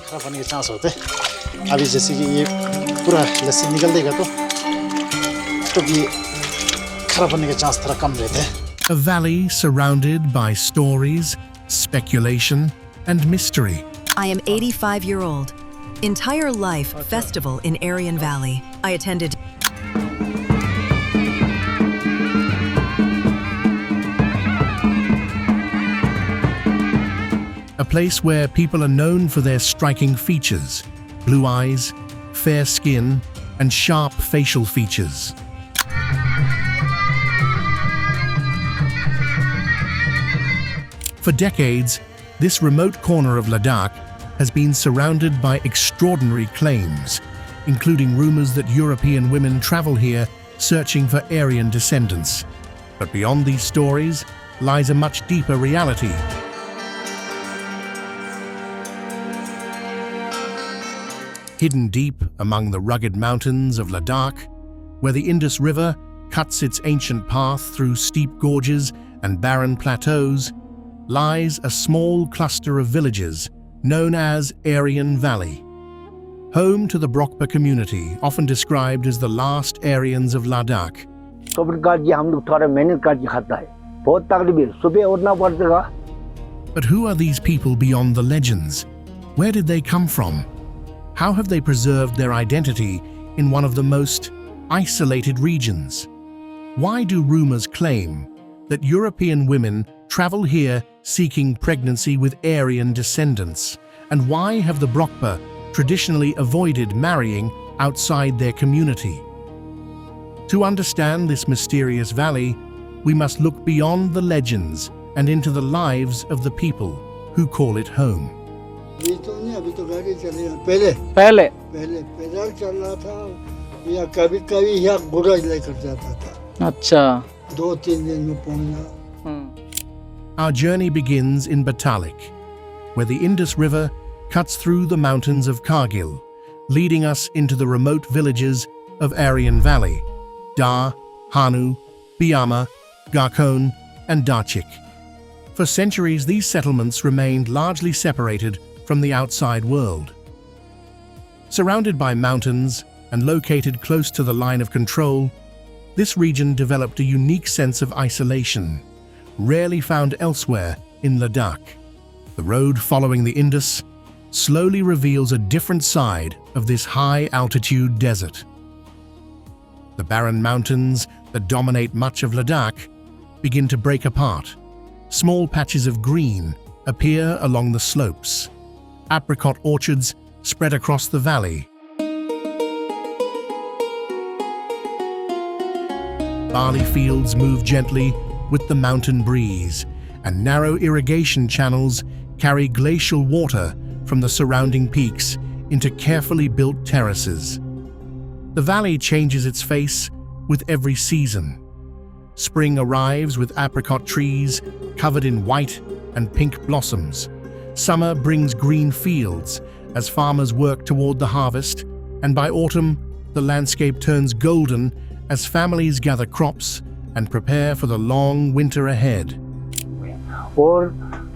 खराब होने के चांस होते हैं। अभी जैसे कि ये पूरा लस्सी निकल देगा तो ये खराब होने के चांस थोड़ा कम रहते हैं। A valley surrounded by stories, speculation, and mystery. I am 85-year-old. Entire life festival in Aryan Valley. I attended. A place where people are known for their striking features, blue eyes, fair skin, and sharp facial features. For decades, this remote corner of Ladakh has been surrounded by extraordinary claims, including rumors that European women travel here searching for Aryan descendants. But beyond these stories lies a much deeper reality. Hidden deep among the rugged mountains of Ladakh, where the Indus River cuts its ancient path through steep gorges and barren plateaus, lies a small cluster of villages known as Aryan Valley. Home to the Brockpa community, often described as the last Aryans of Ladakh. But who are these people beyond the legends? Where did they come from? How have they preserved their identity in one of the most isolated regions? Why do rumors claim that European women travel here seeking pregnancy with Aryan descendants? And why have the Brockpa traditionally avoided marrying outside their community? To understand this mysterious valley, we must look beyond the legends and into the lives of the people who call it home. पहले पैदल चल रहा था या कभी कभी यहाँ बुरज लेकर जाता था। अच्छा 2-3 दिन में पहुंचना। Our journey begins in Darchik, where the Indus River cuts through the mountains of Kargil, leading us into the remote villages of Aryan Valley, Dar, Hanu, Biyama, Garkone, and Darchik. For centuries, these settlements remained largely separated from the outside world. Surrounded by mountains and located close to the line of control, this region developed a unique sense of isolation, rarely found elsewhere in Ladakh. The road following the Indus slowly reveals a different side of this high-altitude desert. The barren mountains that dominate much of Ladakh begin to break apart. Small patches of green appear along the slopes. Apricot orchards spread across the valley. Barley fields move gently with the mountain breeze, and narrow irrigation channels carry glacial water from the surrounding peaks into carefully built terraces. The valley changes its face with every season. Spring arrives with apricot trees covered in white and pink blossoms. Summer brings green fields as farmers work toward the harvest, and by autumn, the landscape turns golden as families gather crops and prepare for the long winter ahead. और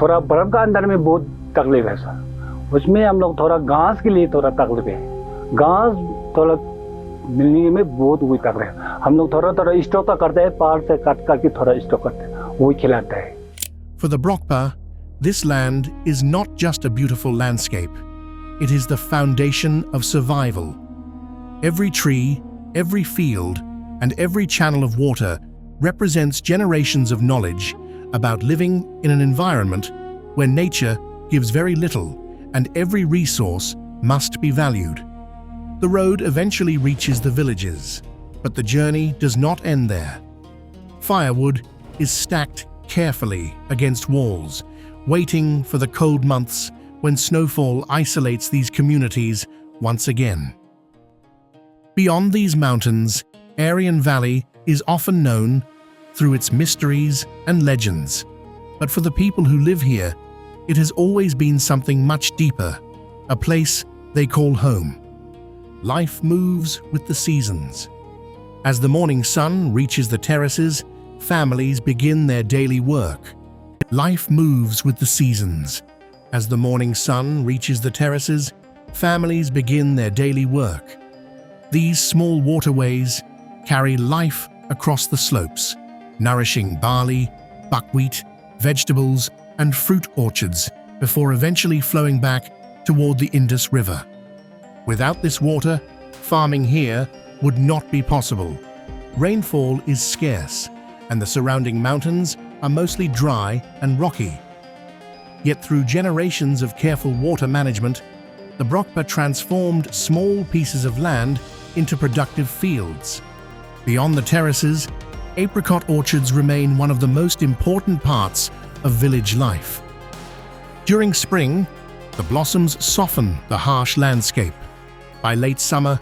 थोड़ा बर्फ का अंदर में बहुत तकलीफ है sir. उसमें हम लोग थोड़ा घास के लिए थोड़ा तकलीफ है। घास थोड़ा मिलने में बहुत वही तकलीफ है। हम लोग थोड़ा स्टॉक करते हैं, पहाड़ से काट करके थोड़ा स्टॉक करते हैं, वही खिलाते हैं। For the Brockpa, this land is not just a beautiful landscape. It is the foundation of survival. Every tree, every field, and every channel of water represents generations of knowledge about living in an environment where nature gives very little and every resource must be valued. The road eventually reaches the villages, but the journey does not end there. Firewood is stacked carefully against walls, waiting for the cold months when snowfall isolates these communities once again. Beyond these mountains, Aryan Valley is often known through its mysteries and legends. But for the people who live here, it has always been something much deeper, a place they call home. Life moves with the seasons. As the morning sun reaches the terraces, families begin their daily work. Life moves with the seasons. As the morning sun reaches the terraces, families begin their daily work. These small waterways carry life across the slopes, nourishing barley, buckwheat, vegetables, and fruit orchards before eventually flowing back toward the Indus River. Without this water, farming here would not be possible. Rainfall is scarce, and the surrounding mountains are mostly dry and rocky. Yet through generations of careful water management, the Brockpa transformed small pieces of land into productive fields. Beyond the terraces, apricot orchards remain one of the most important parts of village life. During spring, the blossoms soften the harsh landscape. By late summer,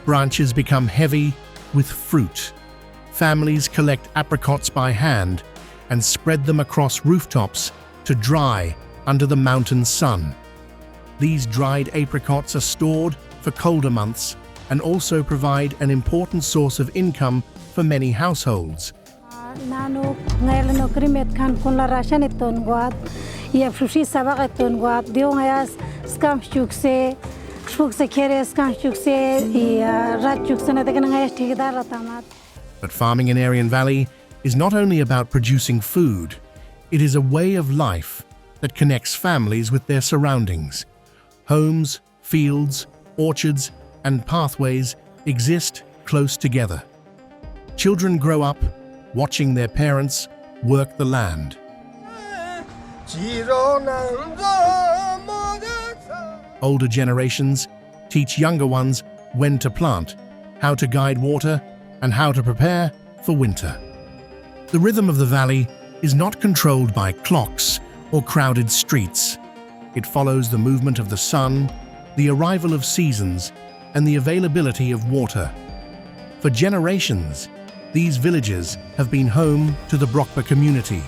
branches become heavy with fruit. Families collect apricots by hand and spread them across rooftops to dry under the mountain sun. These dried apricots are stored for colder months and also provide an important source of income for many households. Nano ngayon no krimet kan kun la rashan iton guat ye frushi sabak iton guat dio ngayas scam chukse kere scam chukse rat chukse na tekan ngayas thikdar ratamat. But farming in Aryan Valley is not only about producing food, it is a way of life that connects families with their surroundings. Homes, fields, orchards, and pathways exist close together. Children grow up watching their parents work the land. Older generations teach younger ones when to plant, how to guide water, and how to prepare for winter. The rhythm of the valley is not controlled by clocks or crowded streets. It follows the movement of the sun, the arrival of seasons, and the availability of water. For generations, these villages have been home to the Brockpa community,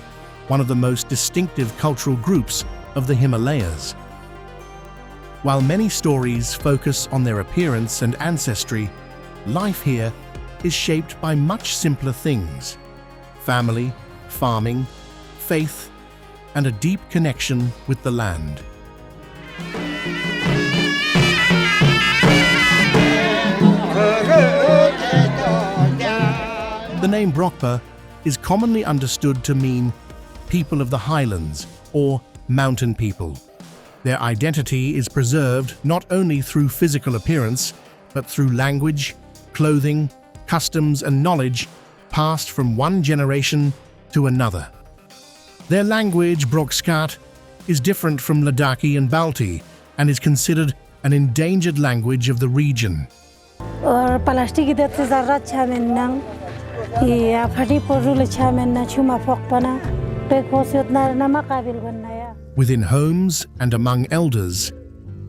one of the most distinctive cultural groups of the Himalayas. While many stories focus on their appearance and ancestry, life here is shaped by much simpler things: family, farming, faith, and a deep connection with the land. The name Brockpa is commonly understood to mean people of the highlands or mountain people. Their identity is preserved not only through physical appearance, but through language, clothing, customs, and knowledge passed from one generation to another. Their language, Brockpa, is different from Ladakhi and Balti and is considered an endangered language of the region. और plastic की देते ज़रा छामें नंग ये फटी पोरुल छामें न छुमा फोकपना पे कोसे उतना नमा काबिल बनना. Within homes and among elders,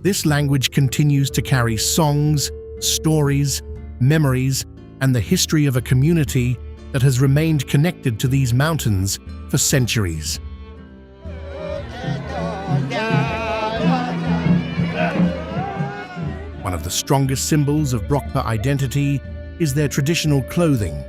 this language continues to carry songs, stories, memories, and the history of a community that has remained connected to these mountains for centuries. One of the strongest symbols of Brockpa identity is their traditional clothing.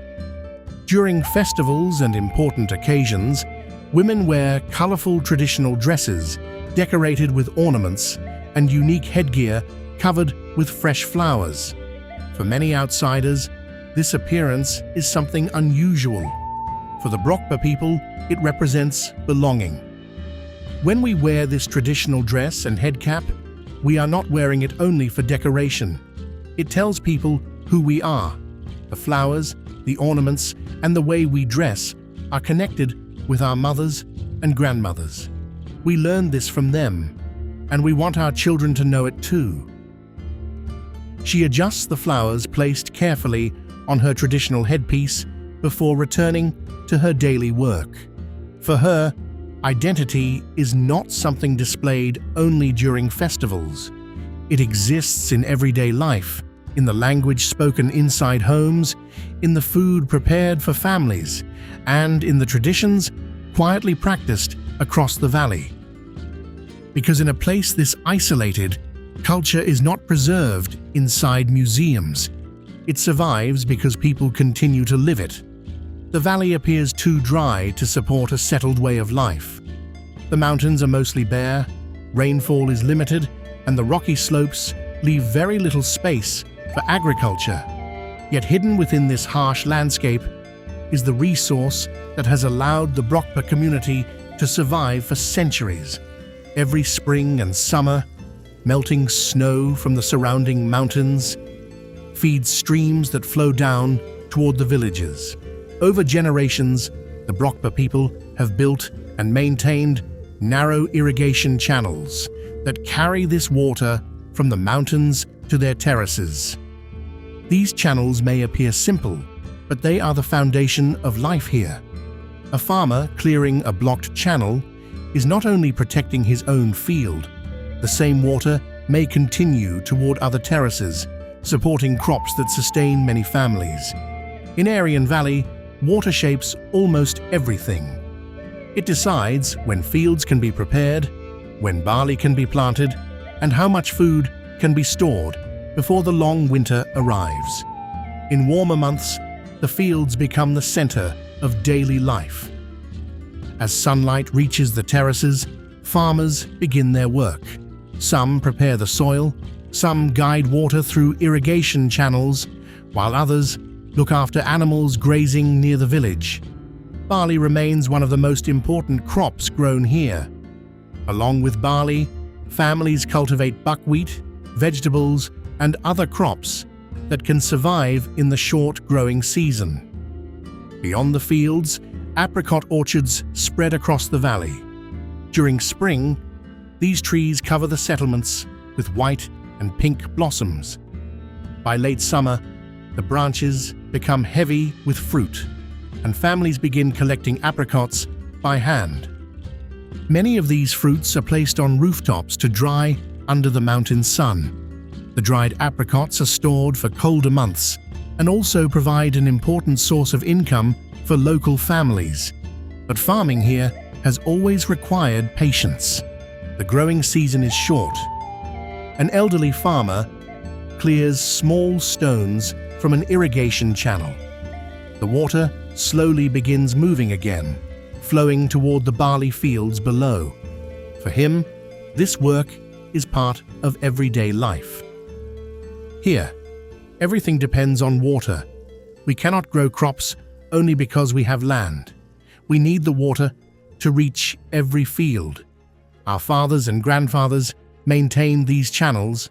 During festivals and important occasions, women wear colorful traditional dresses decorated with ornaments and unique headgear covered with fresh flowers. For many outsiders, this appearance is something unusual. For the Brockpa people, it represents belonging. When we wear this traditional dress and head cap, we are not wearing it only for decoration. It tells people who we are. The flowers, the ornaments, and the way we dress are connected with our mothers and grandmothers. We learned this from them, and we want our children to know it too. She adjusts the flowers placed carefully on her traditional headpiece before returning to her daily work. For her, identity is not something displayed only during festivals. It exists in everyday life, in the language spoken inside homes, in the food prepared for families, and in the traditions quietly practiced across the valley. Because in a place this isolated, culture is not preserved inside museums. It survives because people continue to live it. The valley appears too dry to support a settled way of life. The mountains are mostly bare, Rainfall is limited, and the rocky slopes leave very little space for agriculture. Yet hidden within this harsh landscape is the resource that has allowed the Brockpa community to survive for centuries. Every spring and summer, melting snow from the surrounding mountains feeds streams that flow down toward the villages. Over generations, the Brockpa people have built and maintained narrow irrigation channels that carry this water from the mountains to their terraces. These channels may appear simple, but they are the foundation of life here. A farmer clearing a blocked channel is not only protecting his own field, the same water may continue toward other terraces, supporting crops that sustain many families. In Aryan Valley, water shapes almost everything. It decides when fields can be prepared, when barley can be planted, and how much food can be stored before the long winter arrives. In warmer months, the fields become the center of daily life. As sunlight reaches the terraces, farmers begin their work. Some prepare the soil, some guide water through irrigation channels, while others look after animals grazing near the village. Barley remains one of the most important crops grown here. Along with barley, families cultivate buckwheat, vegetables, and other crops that can survive in the short growing season. Beyond the fields, apricot orchards spread across the valley. During spring, these trees cover the settlements with white and pink blossoms. By late summer, the branches become heavy with fruit, and families begin collecting apricots by hand. Many of these fruits are placed on rooftops to dry under the mountain sun. The dried apricots are stored for colder months and also provide an important source of income for local families. But farming here has always required patience. The growing season is short. An elderly farmer clears small stones from an irrigation channel. The water slowly begins moving again, flowing toward the barley fields below. For him, this work is part of everyday life. Here, everything depends on water. We cannot grow crops only because we have land. We need the water to reach every field. Our fathers and grandfathers maintained these channels.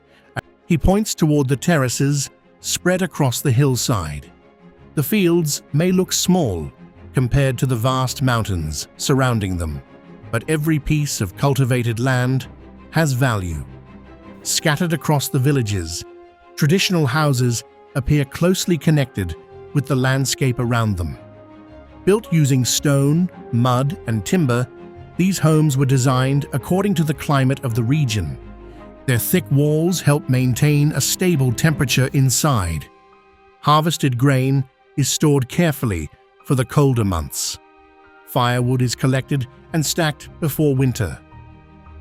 He points toward the terraces spread across the hillside. The fields may look small compared to the vast mountains surrounding them, but every piece of cultivated land has value. Scattered across the villages, traditional houses appear closely connected with the landscape around them. Built using stone, mud, and timber, these homes were designed according to the climate of the region. Their thick walls help maintain a stable temperature inside. Harvested grain is stored carefully for the colder months. Firewood is collected and stacked before winter.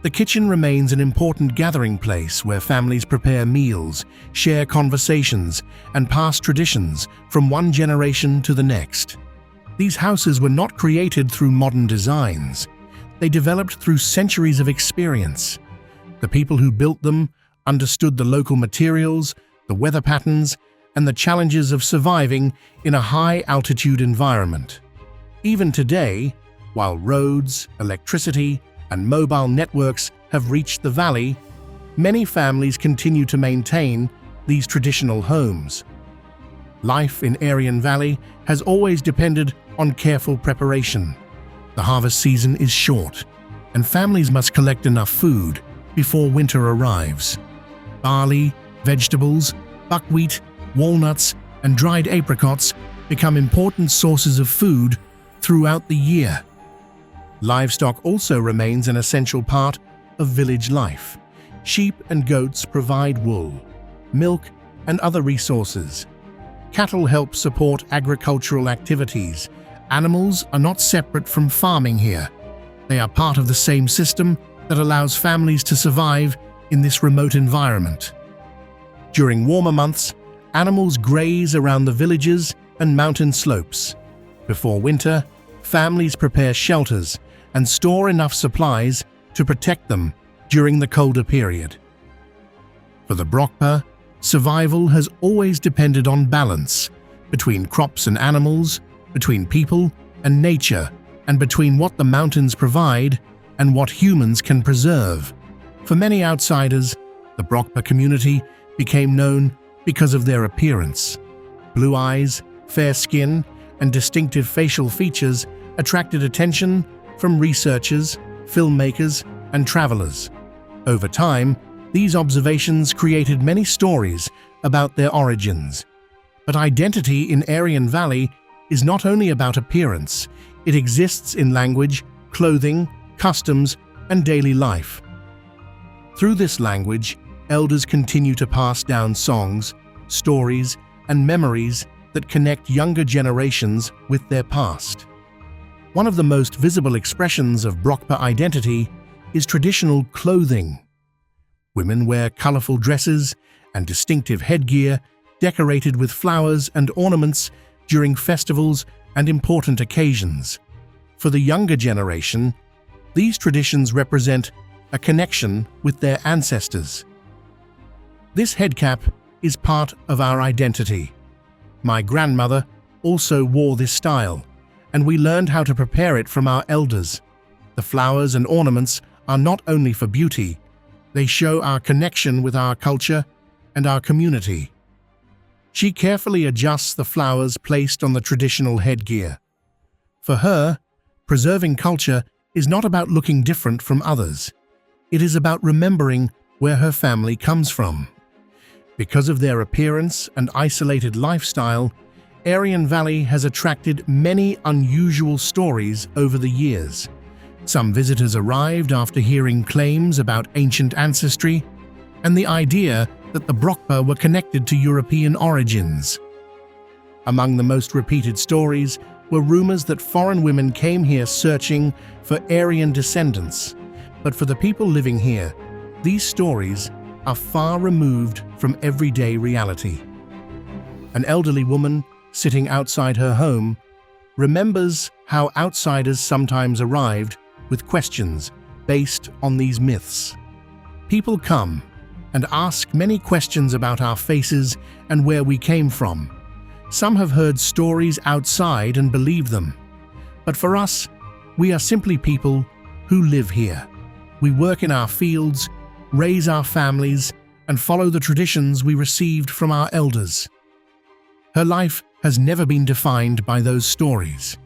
The kitchen remains an important gathering place where families prepare meals, share conversations, and pass traditions from one generation to the next. These houses were not created through modern designs. They developed through centuries of experience. The people who built them understood the local materials, the weather patterns, and the challenges of surviving in a high-altitude environment. Even today, while roads, electricity, and mobile networks have reached the valley, many families continue to maintain these traditional homes. Life in Aryan Valley has always depended on careful preparation. The harvest season is short, and families must collect enough food before winter arrives. Barley, vegetables, buckwheat, walnuts, and dried apricots become important sources of food throughout the year. Livestock also remains an essential part of village life. Sheep and goats provide wool, milk, and other resources. Cattle help support agricultural activities. Animals are not separate from farming here. They are part of the same system that allows families to survive in this remote environment. During warmer months, animals graze around the villages and mountain slopes. Before winter, families prepare shelters and store enough supplies to protect them during the colder period. For the Brockpa, survival has always depended on balance between crops and animals, between people and nature, and between what the mountains provide and what humans can preserve. For many outsiders, the Brockpa community became known because of their appearance. Blue eyes, fair skin, and distinctive facial features attracted attention from researchers, filmmakers, and travelers. Over time, these observations created many stories about their origins. But identity in Aryan Valley is not only about appearance, it exists in language, clothing, customs, and daily life. Through this language, elders continue to pass down songs, stories, and memories that connect younger generations with their past. One of the most visible expressions of Brockpa identity is traditional clothing. Women wear colorful dresses and distinctive headgear decorated with flowers and ornaments during festivals and important occasions. For the younger generation, these traditions represent a connection with their ancestors. This headcap is part of our identity. My grandmother also wore this style, and we learned how to prepare it from our elders. The flowers and ornaments are not only for beauty, they show our connection with our culture and our community. She carefully adjusts the flowers placed on the traditional headgear. For her, preserving culture is not about looking different from others. It is about remembering where her family comes from. Because of their appearance and isolated lifestyle, Aryan Valley has attracted many unusual stories over the years. Some visitors arrived after hearing claims about ancient ancestry and the idea that the Brockpa were connected to European origins. Among the most repeated stories were rumors that foreign women came here searching for Aryan descendants. But for the people living here, these stories are far removed from everyday reality. An elderly woman sitting outside her home remembers how outsiders sometimes arrived with questions based on these myths. People come and ask many questions about our faces and where we came from. Some have heard stories outside and believe them. But for us, we are simply people who live here. We work in our fields, raise our families, and follow the traditions we received from our elders. Her life has never been defined by those stories.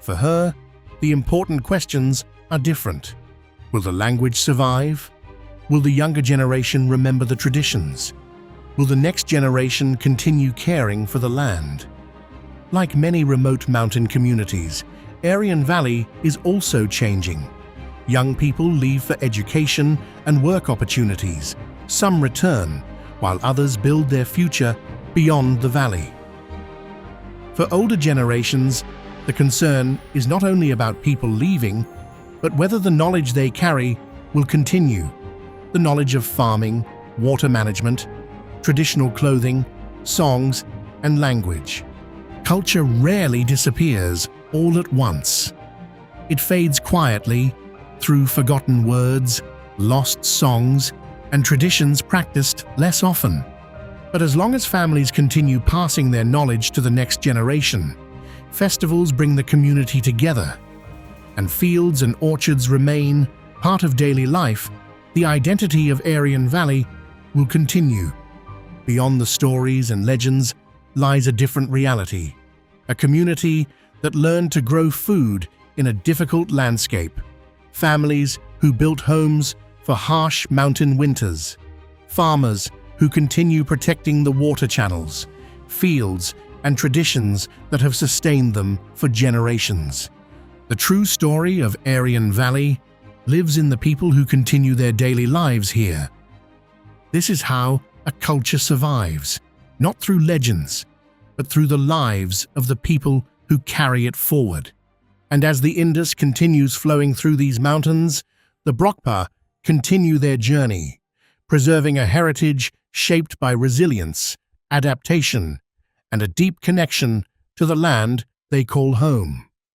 For her, the important questions are different. Will the language survive? Will the younger generation remember the traditions? Will the next generation continue caring for the land? Like many remote mountain communities, Aryan Valley is also changing. Young people leave for education and work opportunities. Some return, while others build their future beyond the valley. For older generations, the concern is not only about people leaving, but whether the knowledge they carry will continue. The knowledge of farming, water management, traditional clothing, songs, and language. Culture rarely disappears all at once. It fades quietly through forgotten words, lost songs, and traditions practiced less often. But as long as families continue passing their knowledge to the next generation, festivals bring the community together, and fields and orchards remain part of daily life, the identity of Aryan Valley will continue. Beyond the stories and legends lies a different reality, a community that learned to grow food in a difficult landscape, families who built homes for harsh mountain winters, farmers who continue protecting the water channels, fields and traditions that have sustained them for generations. The true story of Aryan Valley lives in the people who continue their daily lives here. This is how a culture survives, not through legends, but through the lives of the people who carry it forward. And as the Indus continues flowing through these mountains, the Brockpa continue their journey, preserving a heritage shaped by resilience, adaptation, and a deep connection to the land they call home.